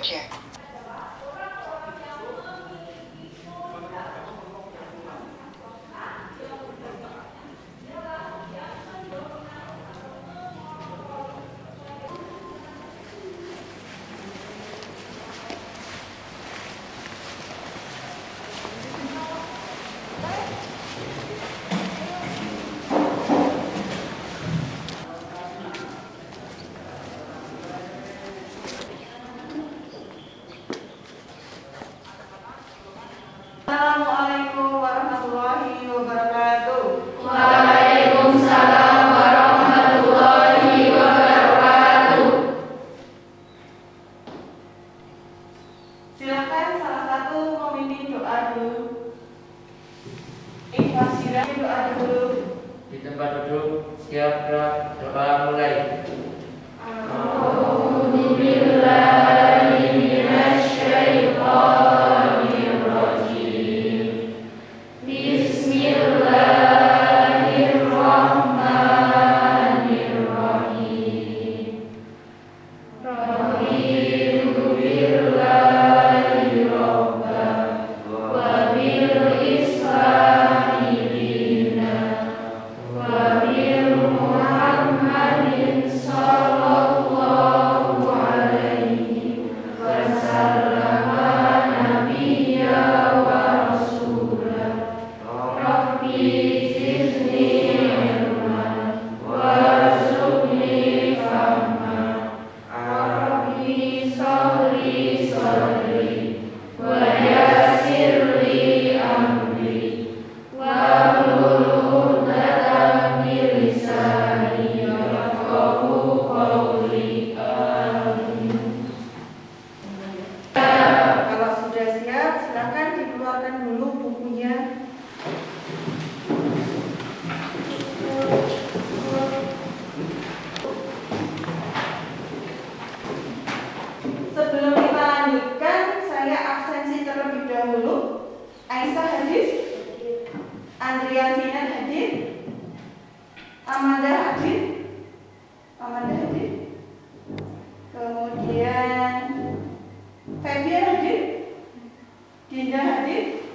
kerja. Assalamualaikum warahmatullahi wabarakatuh. Waalaikumsalam warahmatullahi wabarakatuh. Silakan salah satu memimpin doa dulu. Ikhlas silakan doa dulu. Di tempat duduk, siap gerak, doa mulai. Kalau sudah siap, silakan dikeluarkan dulu bukunya. Sebelum kita lanjutkan, saya absensi terlebih dahulu. Aisyah hadir, Andrian Sinan hadir, Amanda hadir, kemudian Febian hadir, Dinda hadir,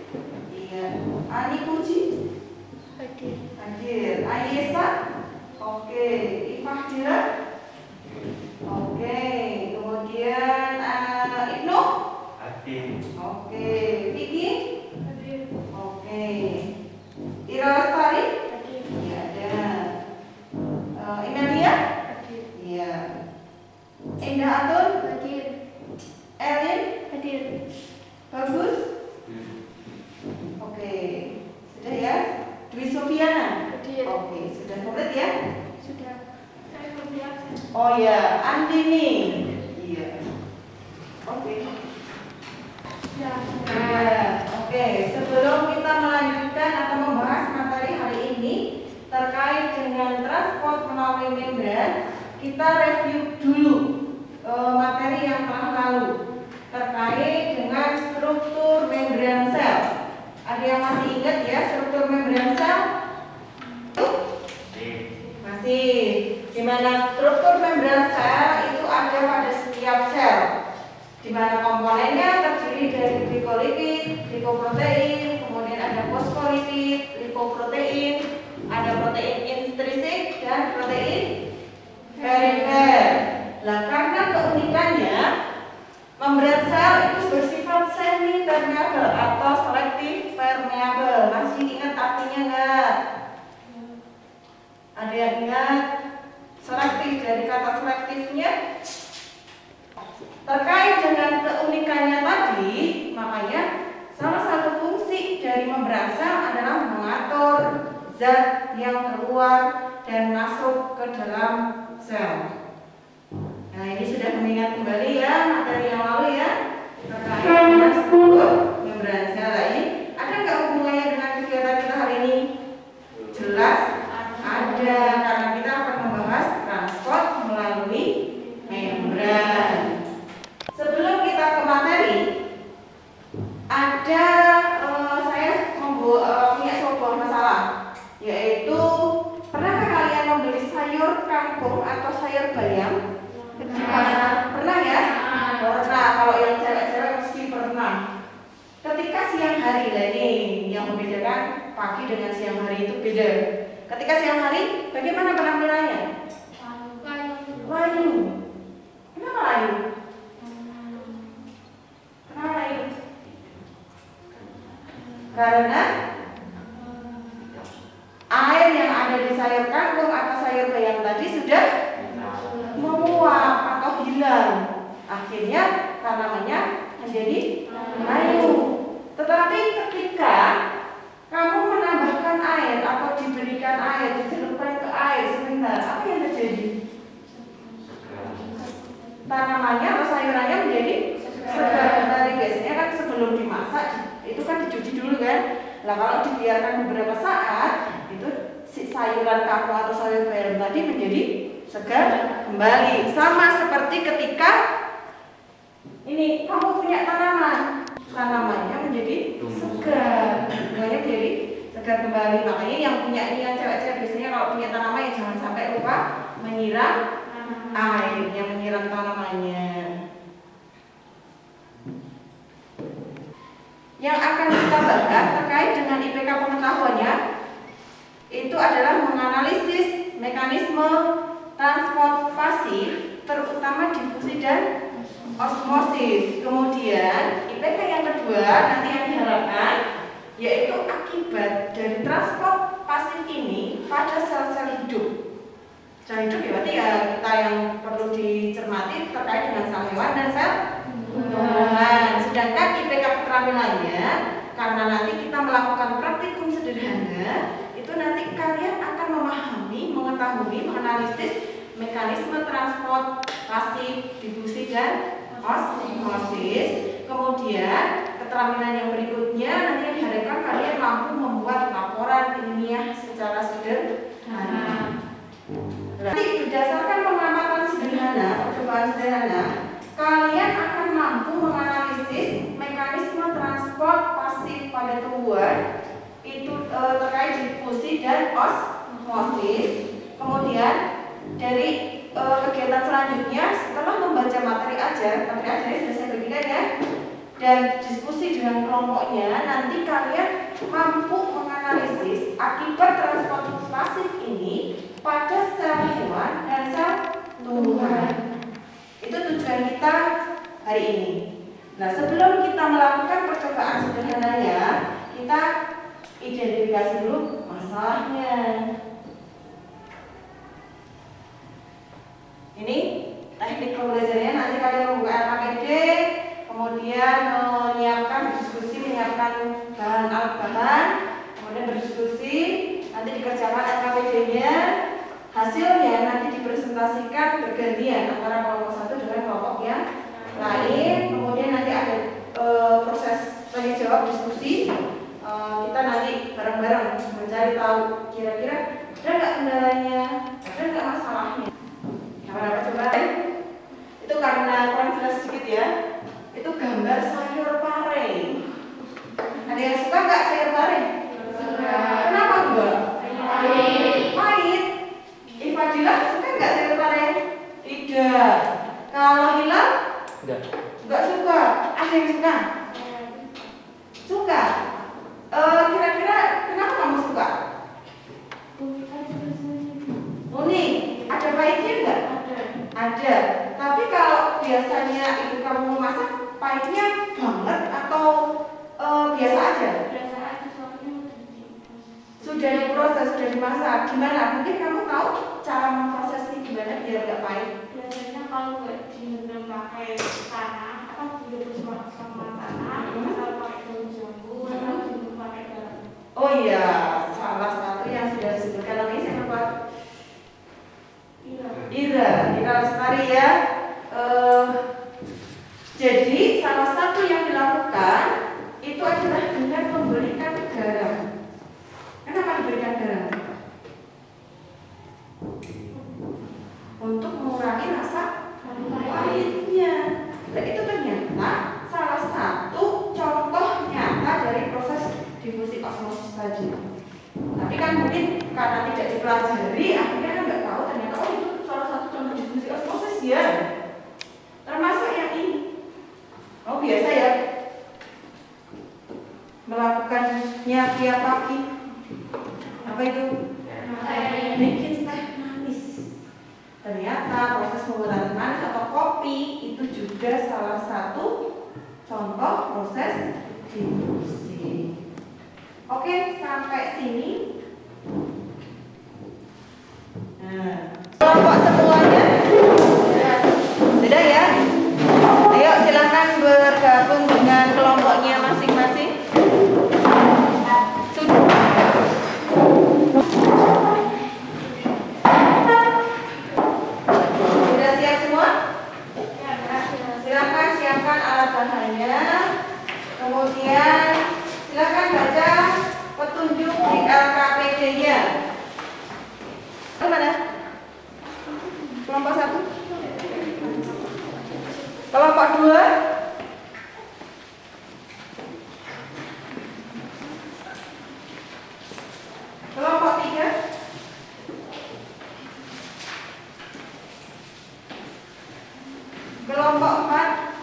iya, Ani Puji hadir, Aisyah, oke, Ifah, oke, kemudian Ibnu, oke, Vicky, oke, Ira Lestari, iya ada, Inadia, iya, Indah Atun, Elin, bagus, oke, sudah ya, Dwi Sofiana, oke, sudah komplit ya. Oh ya, Andini. Iya. Oke. Oke. Sebelum kita melanjutkan atau membahas materi hari ini terkait dengan transport melalui membran, kita review dulu materi yang telah lalu terkait dengan struktur membran sel. Ada yang masih ingat ya struktur membran sel? Masih. Di mana struktur membran sel itu ada pada setiap sel, di mana komponennya terdiri dari glikolipid, glikoprotein, kemudian ada fosfolipid, lipoprotein, ada protein intrinsik dan protein perifer. Nah, karena keunikannya membran sel itu bersifat semi permeable atau selektif permeable. Masih ingat artinya enggak? Ada yang ingat? Selektif, dari kata selektifnya terkait dengan keunikannya tadi, makanya salah satu fungsi dari membran sel adalah mengatur zat yang keluar dan masuk ke dalam sel. Nah, ini sudah mengingat kembali ya materi yang lalu ya terkait dengan struktur membran sel ini. Ada nggak hubungannya dengan kegiatan kita hari ini? Jelas ada, karena kita akan membahas transport melalui membran. Sebelum kita ke materi, ada saya punya sebuah masalah, yaitu pernahkah kalian membeli sayur kangkung atau sayur bayam? Pernah ya? lagi lah ini yang membedakan pagi dengan siang hari itu beda. Ketika siang hari, bagaimana penampilannya? Layu. Kenapa layu? Kenapa layu? Karena air yang ada di sayur kangkung atau sayur bayam tadi sudah menguap atau hilang. Akhirnya tanamannya menjadi layu. Tetapi ketika kamu menambahkan air atau diberikan air, dicelupkan ke air sebentar, apa yang terjadi? Tanamannya atau sayurannya menjadi segar kembali. Biasanya kan sebelum dimasak itu kan dicuci dulu kan. Nah kalau dibiarkan beberapa saat itu si sayuran kamu atau sayur bayam tadi menjadi segar kembali. Sama seperti ketika ini kamu punya tanamannya menjadi segar, bunganya menjadi segar kembali. Makanya yang punya ini yang cewek-cewek biasanya kalau punya tanaman ya jangan sampai lupa menyiram air yang menyiram tanamannya. Yang akan kita bahas terkait dengan IPK pengetahuannya itu adalah menganalisis mekanisme transport pasif, terutama difusi dan osmosis. Kemudian IPK yang kedua nanti yang diharapkan yaitu akibat dari transport pasif ini pada sel-sel hidup. Sel hidup ya berarti ya kita yang perlu dicermati terkait dengan sel hewan dan sel tumbuhan. Sedangkan IPK keterampilannya karena nanti kita melakukan praktikum sederhana, itu nanti kalian akan memahami, mengetahui, menganalisis mekanisme transport pasif, difusi dan osmosis. Kemudian keterampilan yang berikutnya nanti yang diharapkan kalian mampu membuat laporan ilmiah secara sederhana. Nanti berdasarkan pengamatan sederhana, percobaan sederhana, kalian akan mampu menganalisis mekanisme transport pasif pada tumbuhan itu terkait difusi dan osmosis. Kemudian dari kegiatan selanjutnya setelah membaca materi ajarnya sudah saya bagikan ya, dan diskusi dengan kelompoknya, nanti kalian mampu menganalisis akibat transport pasif ini pada sel hewan dan sel tumbuhan. Itu tujuan kita hari ini. Nah, sebelum kita melakukan percobaan sederhananya, kita identifikasi dulu masalahnya. Ini teknik pembelajarannya, nanti kalian membuka LKPD, kemudian menyiapkan diskusi, menyiapkan bahan alat bahan, kemudian berdiskusi, nanti dikerjakan LKPD-nya, hasilnya nanti dipresentasikan bergantian antara kelompok satu dengan kelompok yang lain. Kemudian nanti ada proses tanya jawab diskusi. Kita nanti bareng-bareng mencari tahu kira-kira ada nggak kendalanya, ada nggak masalahnya. Apa coba? Itu karena kurang jelas sedikit ya. Itu gambar sayur pare. Ada yang suka nggak sayur pare? Suka. Kenapa enggak? Pahit. Ifadila suka nggak sayur pare? Tidak. Kalau Hilal? Nggak suka. Ada yang suka? Suka. Kira-kira kenapa kamu suka? Unik. Ada pahitnya enggak? Ada. Tapi kalau biasanya ibu kamu masak pahitnya banget atau biasa aja? Biasa aja, sudah diproses, sudah dimasak. Gimana? Mungkin kamu tahu cara memprosesnya gimana biar nggak pahit? Biasanya kalau nggak direndam pakai tanah, atau direbus sama tanah, atau pakai daun jambu, atau direndam pakai garam. Oh iya, salah satu yang sudah disebutkan namanya siapa? Ira Lestari ya. Jadi salah satu yang dilakukan itu adalah dengan memberikan garam. Kenapa diberikan garam? Untuk mengurangi rasa pahitnya. Dan itu ternyata salah satu contoh nyata dari proses difusi osmosis tadi. Tapi kan mungkin karena tidak dipelajari, akhirnya kan nggak tahu ternyata oh itu salah satu contoh difusi osmosis ya. Termasuk yang ini. Oh biasa ya. Melakukan tiap pagi? Apa itu? Bikin teh manis. Ternyata proses pembuatan teh manis atau kopi itu juga salah satu contoh proses difusi. Oke, sampai sini. Nah, kelompok semuanya sudah ya. Ayo silakan bergabung dengan kelompoknya masing-masing. Sudah siap semua? Silakan siapkan alat bahannya. Kemudian silakan baca petunjuk di LKPD-nya. Mana? Kelompok 1. Kelompok 2. Kelompok 3. Kelompok 4.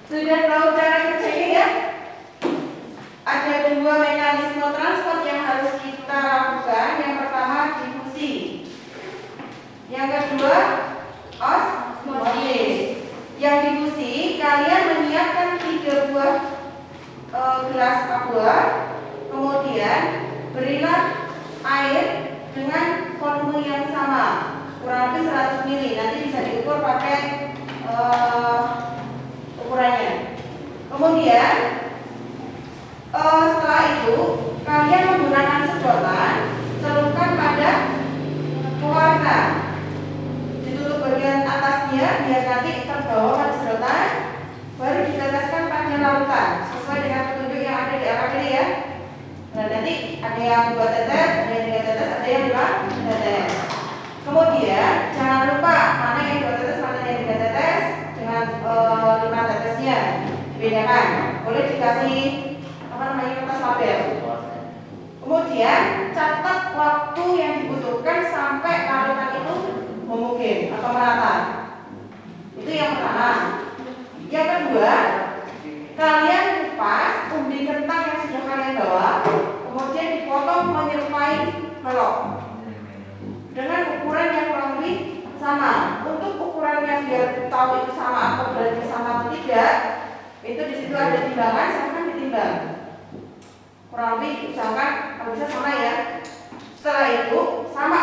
Sudah tahu cara kerjanya ya? Ada 2 mekanisme transport yang harus kita lakukan. Yang pertama difusi. Yang kedua osmosis. Yang difusi, kalian menyiapkan 3 buah gelas aqua. Kemudian berilah air dengan volume yang sama, kurang lebih 100 ml. Nanti bisa diukur pakai ukurannya. Kemudian setelah itu kalian menggunakan sedotan, celupkan pada pewarna, ditutup bagian atasnya biar nanti terbawa pada sedotan, baru diteteskan pada larutan sesuai dengan petunjuk yang ada di LKPD ya. Nah, nanti ada yang 2 tetes, ada yang 3 tetes, ada yang 5 tetes. Kemudian jangan lupa mana yang 2 tetes, mana yang 3 tetes dengan 5 tetesnya dibedakan. Boleh dikasih kertas label. Kemudian catat waktu yang dibutuhkan sampai larutan itu memungkin atau merata. Itu yang pertama. Yang kedua, kalian kupas ubi kentang yang sudah kalian bawa, kemudian dipotong menyerupai velop dengan ukuran yang kurang lebih sama. Untuk ukurannya biar tahu itu sama atau berarti sama atau tidak, itu di situ ada timbangan, silahkan ditimbang. Kurang lebih misalkan kalau bisa sama ya. Setelah itu sama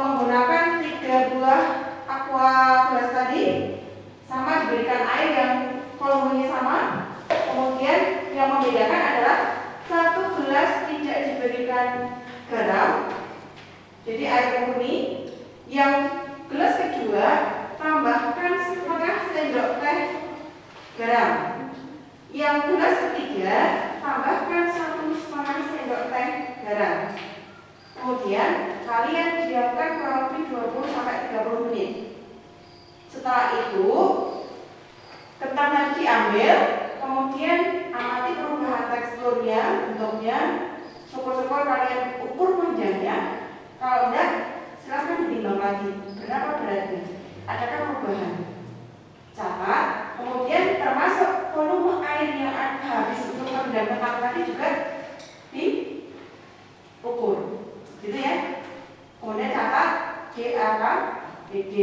menggunakan 3 buah aqua gelas tadi, sama diberikan air yang volumenya sama. Kemudian yang membedakan adalah 1 gelas tidak diberikan garam, jadi air murni. Yang gelas kedua tambahkan 1/2 sendok teh garam. Yang gelas ketiga tambahkan 1,5 sendok teh garam. Kemudian kalian diamkan kurang lebih 20-30 menit. Setelah itu kentang tadi diambil, kemudian amati perubahan teksturnya, bentuknya. Syukur-syukur kalian ukur panjangnya. Kalau enggak, silahkan ditimbang lagi berapa beratnya, adakah perubahan. Catat. Kemudian termasuk volume air yang habis untuk merendam kentang tadi juga diukur, gitu ya. Kemudian catat GAKPD.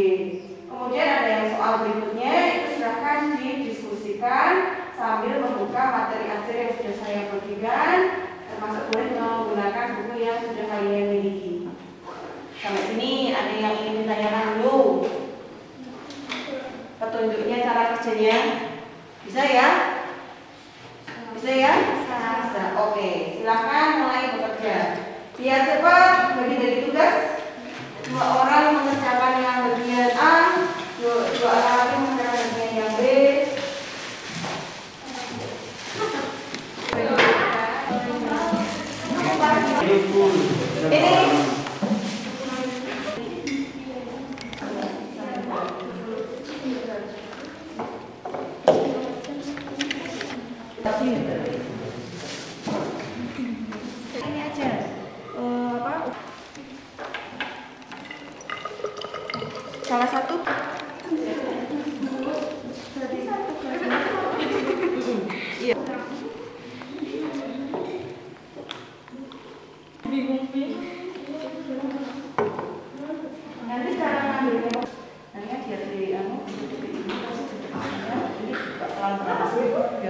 Kemudian ada yang soal berikutnya, itu silahkan didiskusikan sambil membuka materi ajar yang sudah saya bagikan, termasuk boleh menggunakan buku yang sudah kalian miliki. Sampai sini ada yang ingin ditanyakan dulu? Petunjuknya, cara kerjanya bisa ya? Bisa ya? Bisa. Oke, silakan mulai bekerja. Biar cepat bagi-bagi tugas. 2 orang mengerjakan yang bagian A, 2 orang lagi mengerjakan bagian yang B. Ini aja salah satu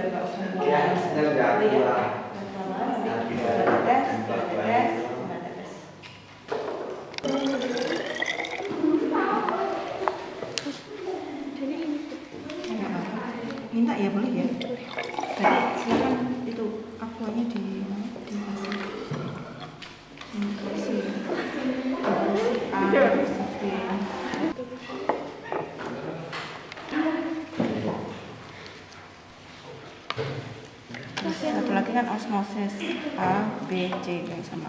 nggak usah. Ya, sudah nggak keluar. Nanti tetes. Minta ya boleh ya. Jadi silakan itu akuanya dikasih. Kursi A, kursi B. Satu lagi kan osmosis A, B, C yang sama.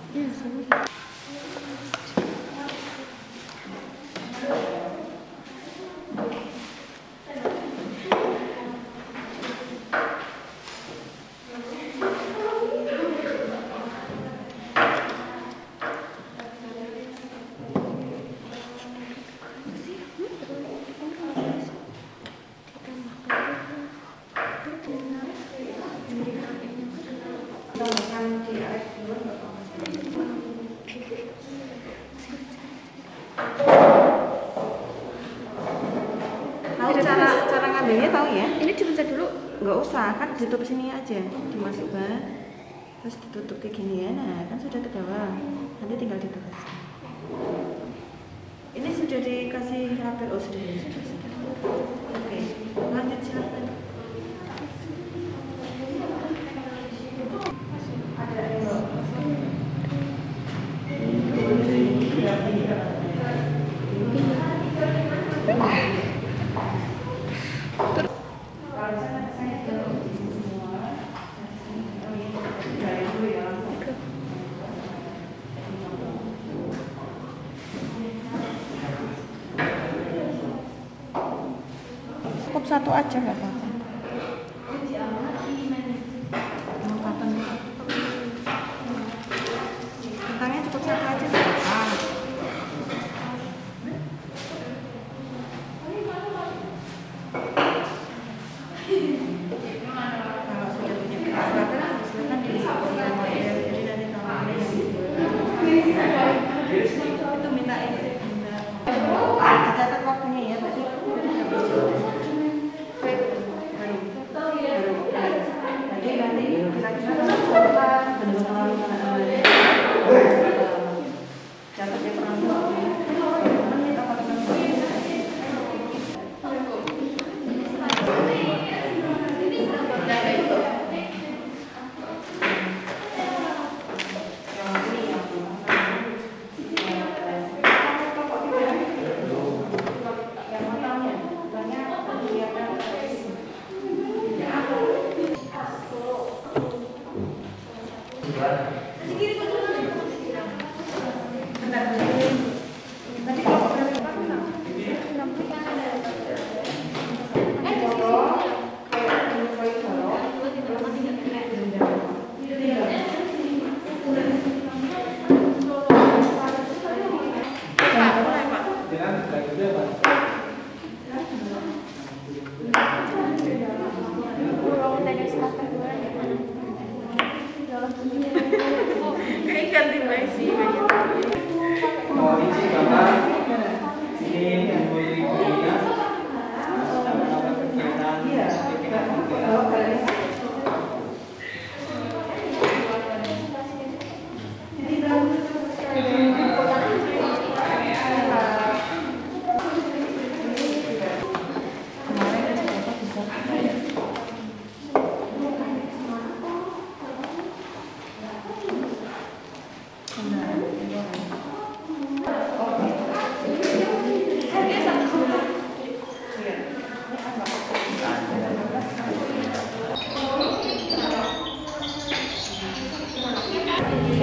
Tahu cara ngambilnya tahu ya? Ini dipencet dulu. Nggak usah, kan ditutup sini aja, dimasukkan, terus ditutup kayak gini ya. Nah, kan sudah ke bawah, nanti tinggal ditetes. Ini sudah dikasih label, oh sudah. Oke, lanjut silakan. Ada yang cukup satu aja nggak apa-apa. Bentangnya cukup satu aja nggak apa-apa. Kalau sudah punya kertas label, silakan di model. Jadi nanti kalau ada yang itu minta dicatat waktunya ya tadi. Nanti kira-kira bentuk catatnya perang. Kayak ganti baik sih. Oh, ini Bapak. Ini yang boleh dilihat. Nama-nama kegiatan. Iya.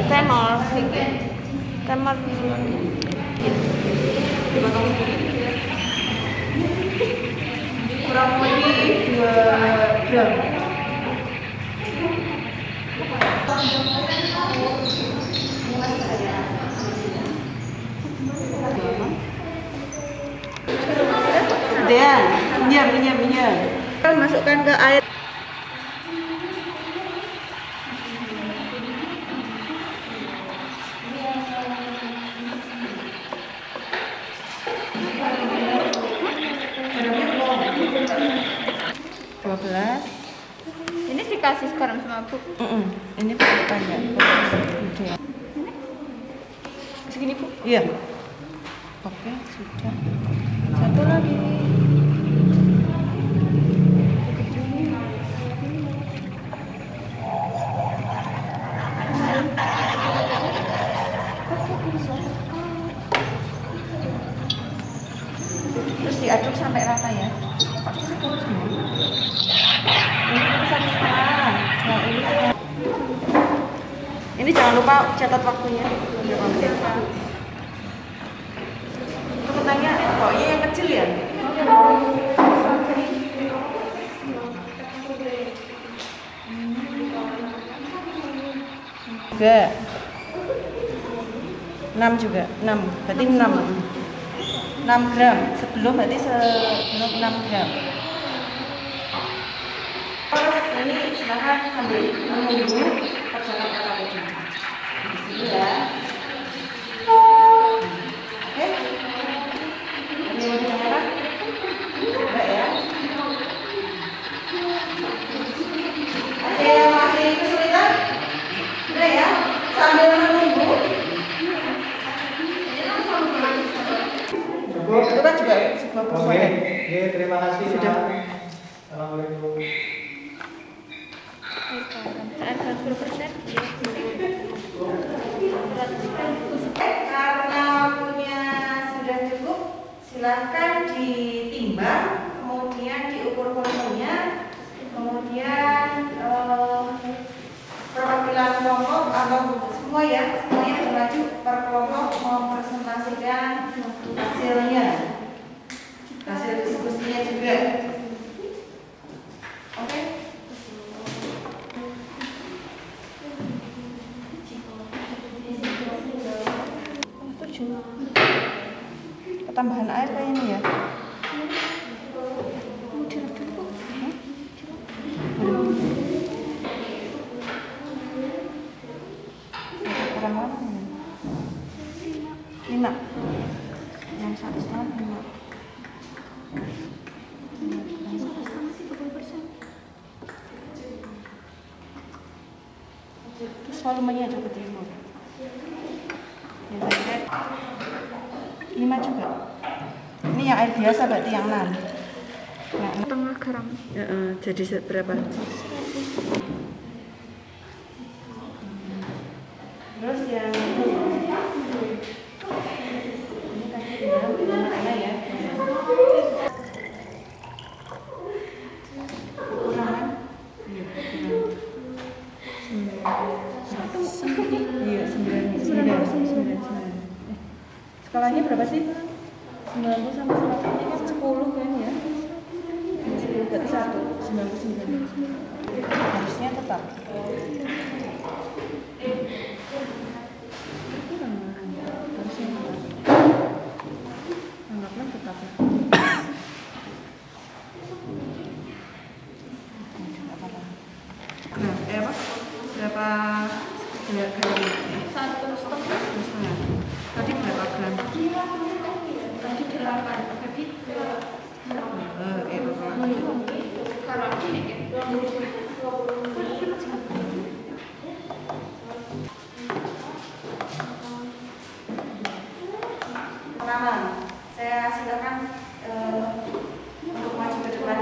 Temor. Kurang lebih 2 gram. Sudah, minyak. Masukkan ke air. Ini dikasih sekarang sama Bu. Ini tanya. Segini Bu. Iya. Oke, sudah. Satu lagi. Terus diaduk sampai rata ya. Ini jangan lupa catat waktunya. Berapa menit? Untuk tanya, pokoknya yang kecil ya. Juga 6 juga 6, berarti 6 gram sebelum, berarti sebelum 6 gram. Ini silahkan ambil menunggu perjalanan kata tadi di sini ya. Oke, ini mau ditanyakan? Enggak ya? Ada yang masih kesulitan? Udah ya, sambil menunggu. Itu kan juga sebuah Oke, persoalan. terima kasih. Sudah. Assalamualaikum. Karena waktunya sudah cukup, silahkan ditimbang, kemudian diukur volumenya, kemudian perwakilan kelompok atau semua ya, semuanya bermaju per kelompok mempresentasikan hasilnya, hasil diskusinya juga. Oke. Tambahan air kayak ini ya. Kurang mana ini? 5. Yang 1,5. Terus volumenya juga diukur. Ya, 5 juga. Ini yang air biasa berarti yang 6. Nah, Setengah gram. jadi berapa? Terus yang ini tadi dia mana ya? Kurang? Iya, kurang. 9. Iya, 9. Skalanya berapa sih? 90 sama 100 ini kan 10 kan ya? Berarti 1, 99. Harusnya tetap. Harusnya tetap. Anggaplah tetap ya. Nah, apa? Berapa gram? 1,5. Tadi berapa gram? Tadi 8. Tapi kalau ini Pengaman, saya silakan untuk maju ke depan.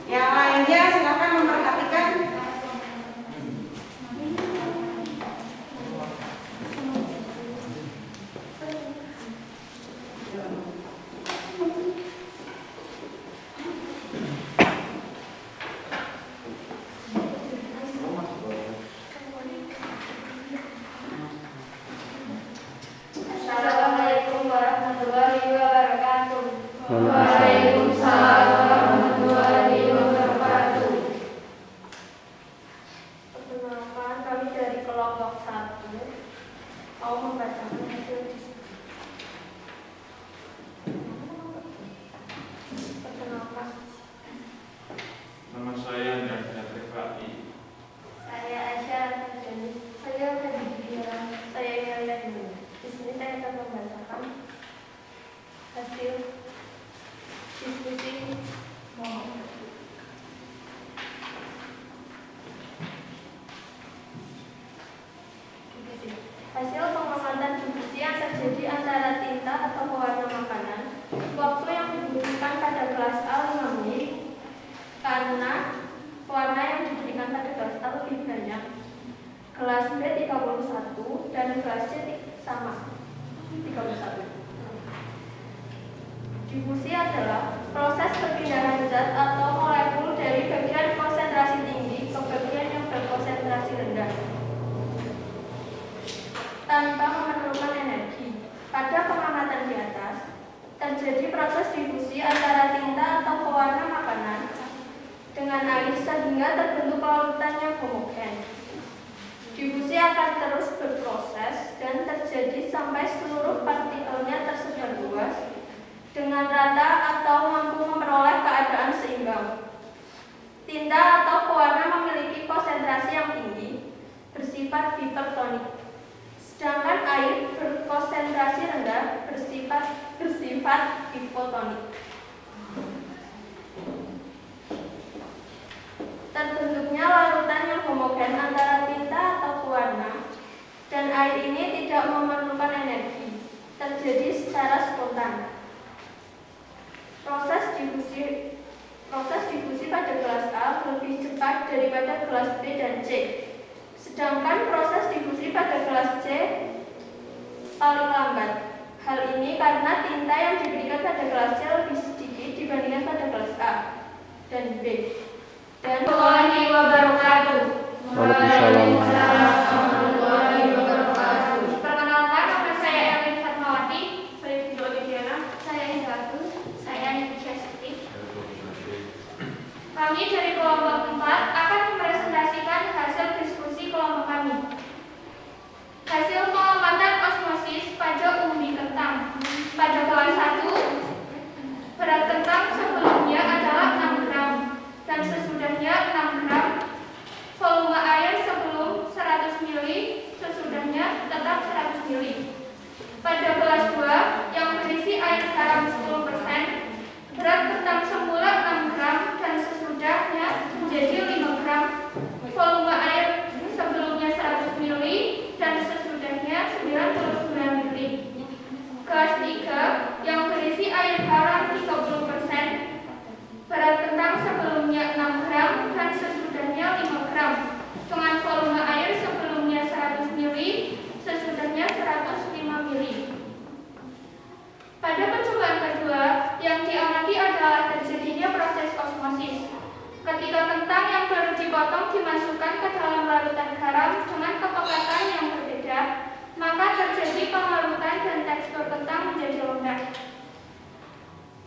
Yang lainnya silakan memperhatikan. Assalamualaikum warahmatullahi wabarakatuh. Waalaikumsalam warahmatullahi wabarakatuh. Perkenalkan, kami dari kelompok 1 mau membacakan hasil diskusi. Perkenalkan, Nama saya Nanda Trivati. saya Aisyah Arjani. Saya Khadijah. Saya Yaya Dulu. Di sini saya akan membacakan hasil dan gelas C sama 31. Difusi adalah proses perpindahan zat atau molekul dari bagian konsentrasi tinggi ke bagian yang berkonsentrasi rendah tanpa memerlukan energi. Pada pengamatan di atas, terjadi proses difusi antara tinta atau pewarna makanan dengan air sehingga terbentuk larutan yang homogen. Difusi akan terus berproses dan terjadi sampai seluruh partikelnya tersebar luas dengan rata atau mampu memperoleh keadaan seimbang. Tinta atau pewarna memiliki konsentrasi yang tinggi, bersifat hipertonik. Sedangkan air berkonsentrasi rendah bersifat hipotonik. Terbentuknya larutan yang homogen antara tinta atau pewarna dan air ini tidak memerlukan energi, terjadi secara spontan. Proses difusi pada gelas A lebih cepat daripada gelas B dan C. Sedangkan proses difusi pada gelas C paling lambat. Hal ini karena tinta yang diberikan pada gelas C lebih sedikit dibandingkan pada gelas A dan B. Dan warahmatullahi wabarakatuh. Waalaikumsalam. Warahmatullahi wabarakatuh. Perkenalkan, nama saya Elin Fatmawati. Saya Fido Lidiana. Saya Indatu. Saya Nidya Sakti. Kami dari kelompok 4 akan mempresentasikan hasil diskusi kelompok kami. Hasil pengamatan osmosis pada umbi kentang. Pada kelas 1, berat kentang sebelumnya adalah 6 gram dan sesudahnya 6 gram. Volume air sebelum 100 ml, sesudahnya tetap 100 ml. Pada kelas 2 yang berisi air garam 10%, berat kentang semula 6 gram dan sesudahnya menjadi 5 gram. Volume air sebelumnya 100 ml dan sesudahnya 99 ml. Kelas 3 yang berisi air garam 30%, berat kentang sebelumnya 6 gram dan sesudahnya 5 gram. Dengan volume air sebelumnya 100 ml, sesudahnya 105 ml. Pada percobaan kedua, yang diamati adalah terjadinya proses osmosis. Ketika kentang yang baru dipotong dimasukkan ke dalam larutan garam dengan kepekatan yang berbeda, maka terjadi pengarutan dan tekstur kentang menjadi lembek.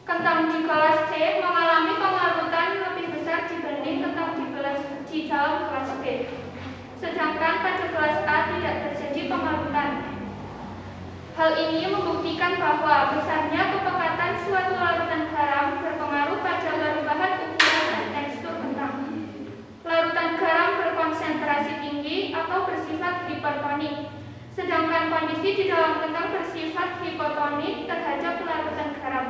Kentang di kelas C mengalami pengarutan lebih besar dibanding kentang di dalam kelas B. Sedangkan pada kelas A tidak terjadi pengarutan. Hal ini membuktikan bahwa besarnya kepekatan suatu larutan garam berpengaruh pada perubahan ukuran dan tekstur kentang. Larutan garam berkonsentrasi tinggi atau bersifat hipertonik, sedangkan kondisi di dalam kentang bersifat hipotonik terhadap larutan garam.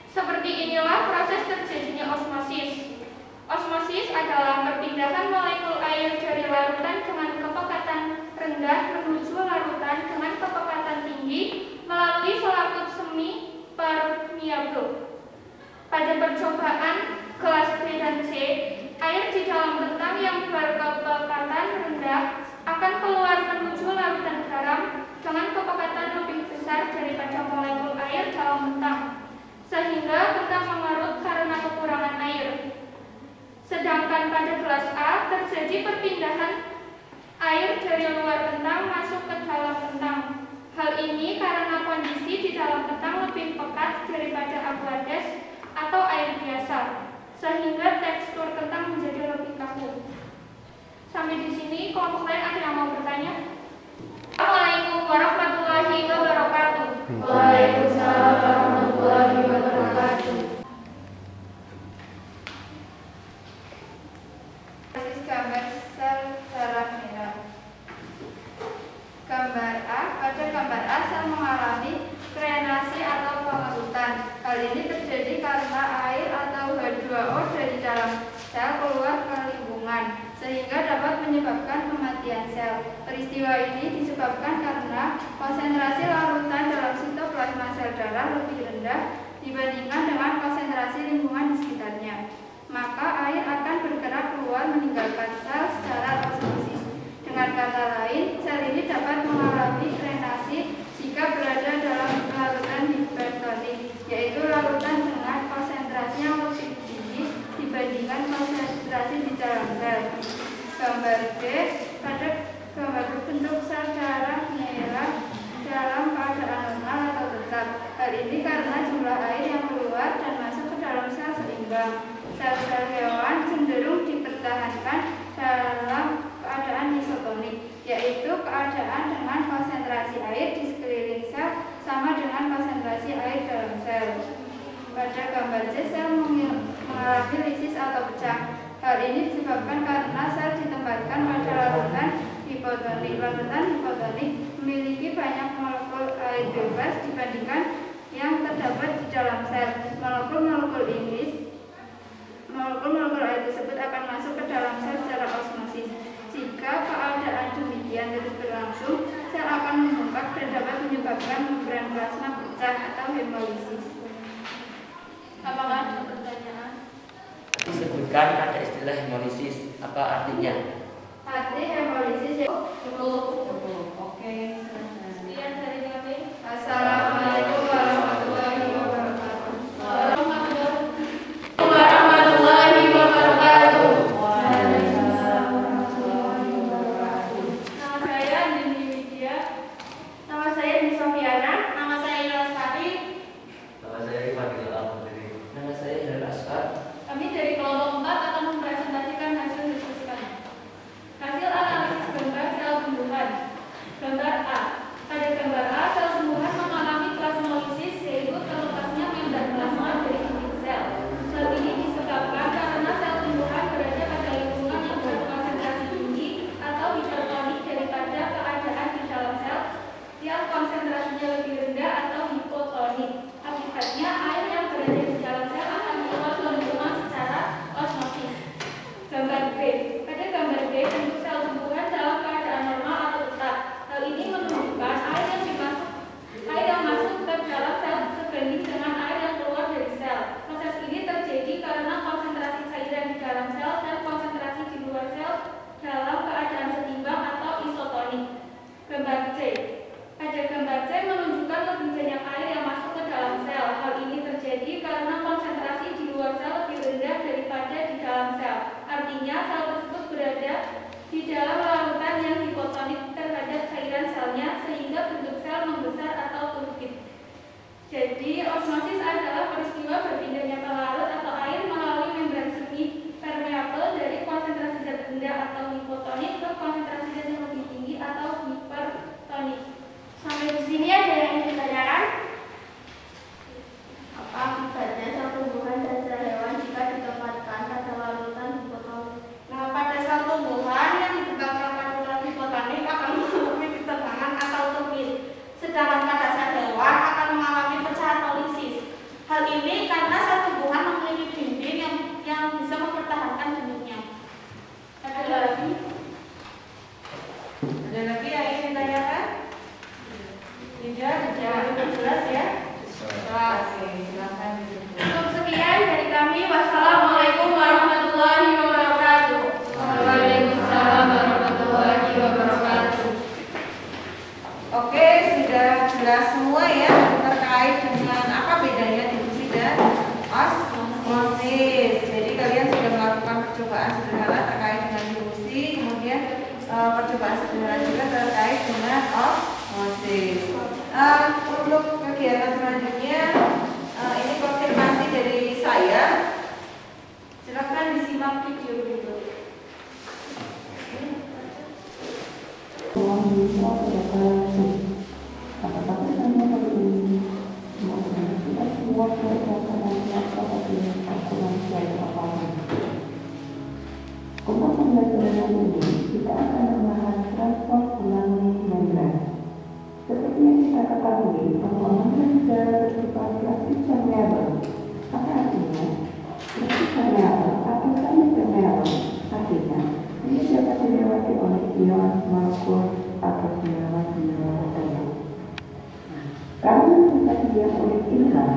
Seperti inilah proses terjadinya osmosis. Osmosis adalah perpindahan molekul air dari larutan dengan kepekatan rendah menuju larutan dengan kepekatan tinggi melalui selaput semi permeable. Pada percobaan kelas B dan C, air di dalam kentang yang berkepekatan rendah akan keluar menuju larutan garam dengan kepekatan lebih besar daripada molekul air dalam kentang, sehingga kentang mengarut karena kekurangan air. Sedangkan pada kelas A terjadi perpindahan air dari luar kentang masuk ke dalam kentang. Hal ini karena kondisi di dalam kentang lebih pekat daripada aqueous atau air biasa, sehingga tekstur kentang menjadi lebih kaku. Sampai di sini, kelompok lain ada yang mau bertanya? Assalamualaikum warahmatullahi wabarakatuh. Waalaikumsalam warahmatullahi wabarakatuh. Gambar sel darah merah. Gambar A. Pada gambar A, sel mengalami krenasi atau pengerutan. Hal ini terjadi karena air atau H2O dari dalam sel keluar ke lingkungan, sehingga dapat menyebabkan kematian sel. Peristiwa ini disebabkan karena konsentrasi larutan dalam sitoplasma sel darah lebih rendah dibandingkan dengan konsentrasi lingkungan di sekitarnya. Maka air akan bergerak keluar meninggalkan sel secara osmosis. Dengan Dengan kata lain, sel ini dapat mengalami drenasi jika berada dalam larutan hipertonik, yaitu larutan dengan konsentrasi yang lebih tinggi dibandingkan konsentrasi di dalam sel. Gambar D, pada gambar bentuk sel darah merah dalam keadaan normal atau tetap. Hal ini karena jumlah air yang keluar dan masuk ke dalam sel seimbang. Sel-sel hewan cenderung dipertahankan dalam keadaan isotonik, yaitu keadaan dengan konsentrasi air di sekeliling sel sama dengan konsentrasi air dalam sel. Pada gambar C, sel mengalami lisis atau pecah. Hal ini disebabkan karena sel ditempatkan pada larutan hipotonik. Larutan hipotonik memiliki banyak molekul air bebas dibandingkan yang terdapat di dalam sel. Molekul air tersebut akan masuk ke dalam sel secara osmosis. Jika keadaan demikian terus berlangsung, sel akan membengkak dan dapat menyebabkan membran plasma pecah atau hemolisis. Apakah ada pertanyaan? Disebutkan ada istilah hemolisis, apa artinya? Arti hemolisis Oke. sekian dari kami. Assalamualaikum warahmatullahi wabarakatuh. Warahmatullahi wabarakatuh. Nama saya Dini Widya. Nama saya Dini Sofiana. Nama saya Ila Lestari. Nama saya Fadil Al-Fadri. Nama saya Hilal Asqar. Kami dari kelompok 4 akan mempresentasikan hasil diskusi kami. Hasil analisis gambar sel tumbuhan. Gambar A. Pada gambar A, sel tumbuhan mengalami plasmolisis, yaitu terlepasnya membran plasma dari inti sel. Hal ini disebabkan karena sel tumbuhan berada pada lingkungan yang berkonsentrasi tinggi atau hipertonik daripada keadaan di dalam sel yang konsentrasinya lebih rendah atau hipotonik. Akibatnya, air yang berada di dalam sel akan keluar ke lingkungan secara osmosis. Gambar B. Pada gambar B, bentuk sel tumbuhan dalam keadaan normal atau tetap. Hal ini menunjukkan air yang masuk ke dalam sel sebanding dengan air yang keluar dari sel. Proses ini terjadi karena konsentrasi cairan di dalam sel dan konsentrasi di luar sel dalam keadaan seimbang atau isotonik. Gambar C. Pada gambar C menunjukkan lebih banyak air yang masuk ke dalam sel. Hal ini terjadi karena konsentrasi di luar sel lebih rendah daripada di dalam sel. Artinya sel tersebut berada di dalam larutan yang hipotonik terhadap cairan selnya sehingga bentuk sel membesar atau turbid. Jadi osmosis adalah peristiwa berpindahnya pelarut atau air melalui membran semi permeabel dari konsentrasi zat rendah atau hipotonik ke konsentrasi zat yang lebih tinggi atau hipertonik. Sampai di sini ada yang ingin ditanyakan? Apa akibatnya sel tumbuhan dan sel hewan jika ditempatkan pada larutan hipotonik? Nah, pada sel tumbuhan yang ditempatkan pada larutan hipotonik akan mengalami ketegangan atau turbid. Sedangkan pada sel hewan akan mengalami pecah atau lisis. Hal ini karena sel tumbuhan memiliki dinding yang bisa mempertahankan bentuknya. Ada lagi? Ada lagi yang ingin ditanyakan? Tidak, cukup jelas ya? Jelas, silakan. Cukup sekian dari kami. Wassalamualaikum warahmatullahi wabarakatuh. Waalaikumsalam warahmatullahi wabarakatuh. Oke, sudah jelas semua ya terkait dengan apa bedanya difusi dan osmosis. Jadi kalian sudah melakukan percobaan sederhana terkait dengan difusi, kemudian percobaan sederhana juga terkait dengan osmosis. Untuk kegiatan selanjutnya ini konfirmasi dari saya. Silakan disimak video berikut. Untuk pembelajaran ini, kita akan membahas transport ulangi membran. Seperti yang kita ketahui, bahwa membran secara bersifat plastik permeabel. Apa artinya? Plastik permeabel atau semi-permeabel. Artinya, ini dapat dilewati oleh ion, molekul, atau senyawa-senyawa tertentu. Karena sifat dia oleh inhal,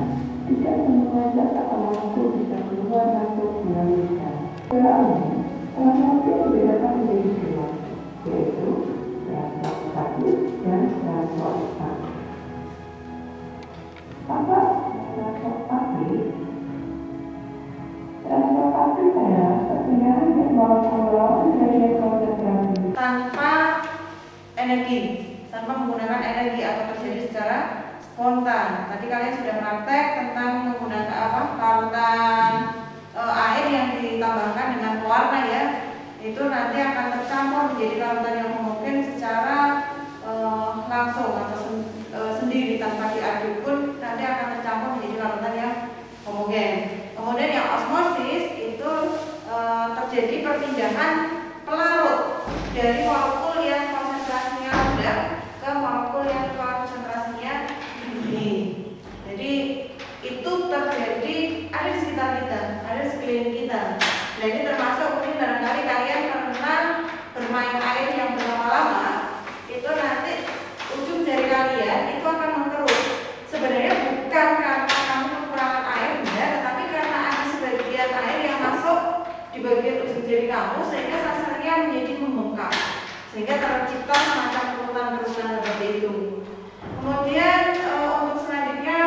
tidak semua zat atau molekul bisa keluar masuk melalui sel. Soalnya, salah satu yang membedakan menjadi dua. yaitu transport 1 dan transport 4. Apa transport pabrik? Transport pabrik adalah perpindahan dan melawan energi konsentrasi tanpa energi, tanpa menggunakan energi atau terjadi secara spontan. Tadi kalian sudah praktek tentang menggunakan larutan air yang ditambahkan dengan pewarna ya. Itu nanti akan tercampur menjadi larutan yang homogen secara langsung atau sendiri tanpa diaduk pun nanti akan tercampur menjadi larutan yang homogen. Kemudian yang osmosis itu terjadi perpindahan pelarut dari molekul yang konsentrasinya rendah ke molekul yang konsentrasinya tinggi. Jadi itu terjadi ada di sekitar kita, ada di sekeliling kita. Dan ini termasuk mungkin barangkali kalian pernah bermain air yang berlama-lama, itu nanti ujung jari kalian itu akan mengkerut. Sebenarnya bukan karena kamu kekurangan air, ya, tetapi karena ada sebagian air yang masuk di bagian ujung jari kamu sehingga sasarnya menjadi membengkak, sehingga tercipta semacam kerutan-kerutan seperti itu. Kemudian untuk selanjutnya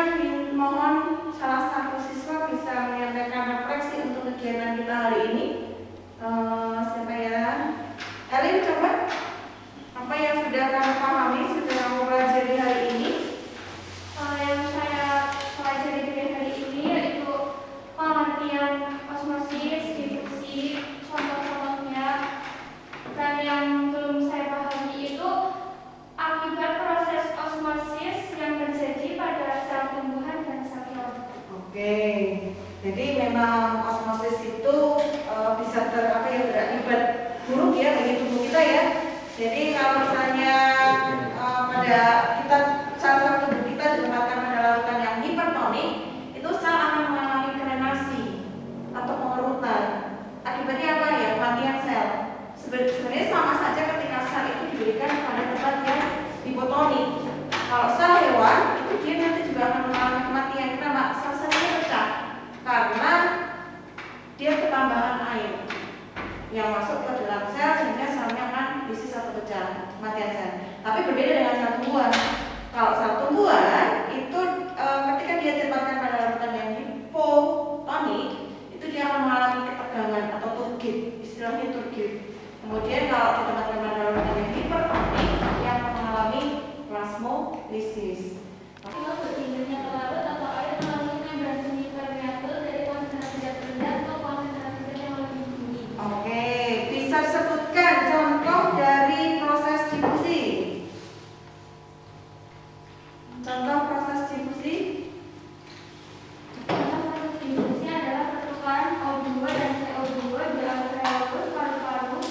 mohon salah satu siswa bisa menyampaikan refleksi untuk kegiatan kita hari ini. Siapa ya? Elin, coba apa yang sudah kamu pahami, sudah kamu pelajari hari ini? Yang saya pelajari dari hari ini yaitu pengertian osmosis, difusi, contoh-contohnya, dan yang belum saya pahami itu akibat proses osmosis yang terjadi pada sel tumbuhan dan sel hewan. Oke, jadi memang osmosis itu bisa berakibat buruk ya bagi tubuh kita ya. Jadi kalau misalnya pada kita salah satu tubuh kita ditempatkan pada larutan yang hipertonik, itu sel akan mengalami drenasi atau pengerutan. Akibatnya apa ya? Kematian sel. Sebenarnya sama saja ketika sel itu diberikan pada tempat yang hipotonik. Kalau sel hewan itu dia nanti juga akan mengalami kematian. Kenapa? Sel-selnya pecah karena dia ketambahan air yang masuk ke dalam sel sehingga selnya akan diisi satu pecah, kematian sel. Tapi berbeda dengan sel tumbuhan. Kalau sel tumbuhan itu ketika dia ditempatkan pada larutan yang hipotonik, itu dia akan mengalami ketegangan atau turgid, istilahnya turgid. Kemudian kalau ditempatkan pada larutan yang hipertonik, dia akan mengalami plasmolisis. Kalau berpindahnya ke larut atau air melalui membran semi permeabel dari konsentrasi zat rendah ke konsentrasi zat yang lebih tinggi. Oke, bisa sebutkan contoh dari proses difusi. Contoh proses difusi. Contoh proses difusi adalah pertukaran O2 dan CO2 di alveolus paru-paru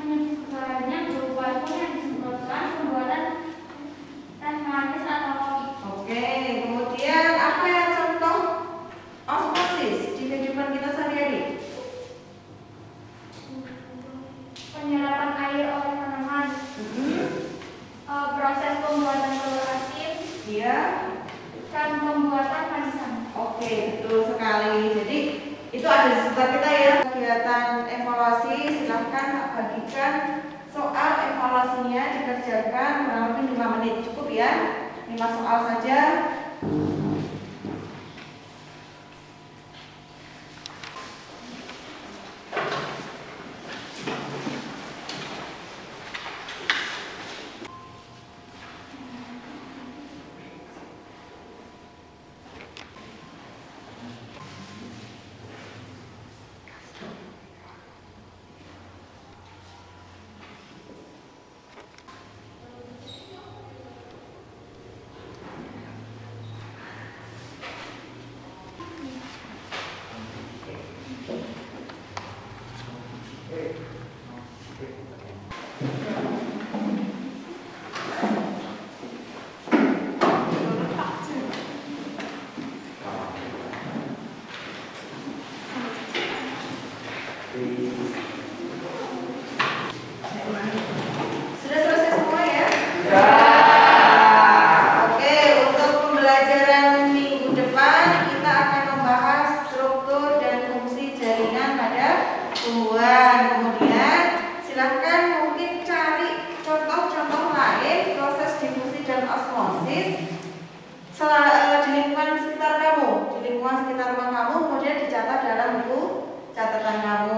menyebarnya berupa enzim yang disemprotkan pembuatan teh manis atau kopi. Oke, kemudian apa ya contoh osmosis di kehidupan kita sehari-hari? Penyerapan air oleh tanaman, proses pembuatan telur asin, Iya. dan pembuatan manisan. Oke, betul sekali. Jadi itu ada di sekitar kita ya. Kegiatan evaluasi silahkan bagikan soal evaluasinya dikerjakan kurang lebih 5 menit cukup ya. 5 soal saja. Sudah selesai semua ya? Oke, untuk pembelajaran minggu depan kita akan membahas struktur dan fungsi jaringan pada tumbuhan. Kemudian silahkan mungkin cari di lingkungan sekitar kamu, di lingkungan sekitar rumah kamu, kemudian dicatat dalam buku catatan kamu.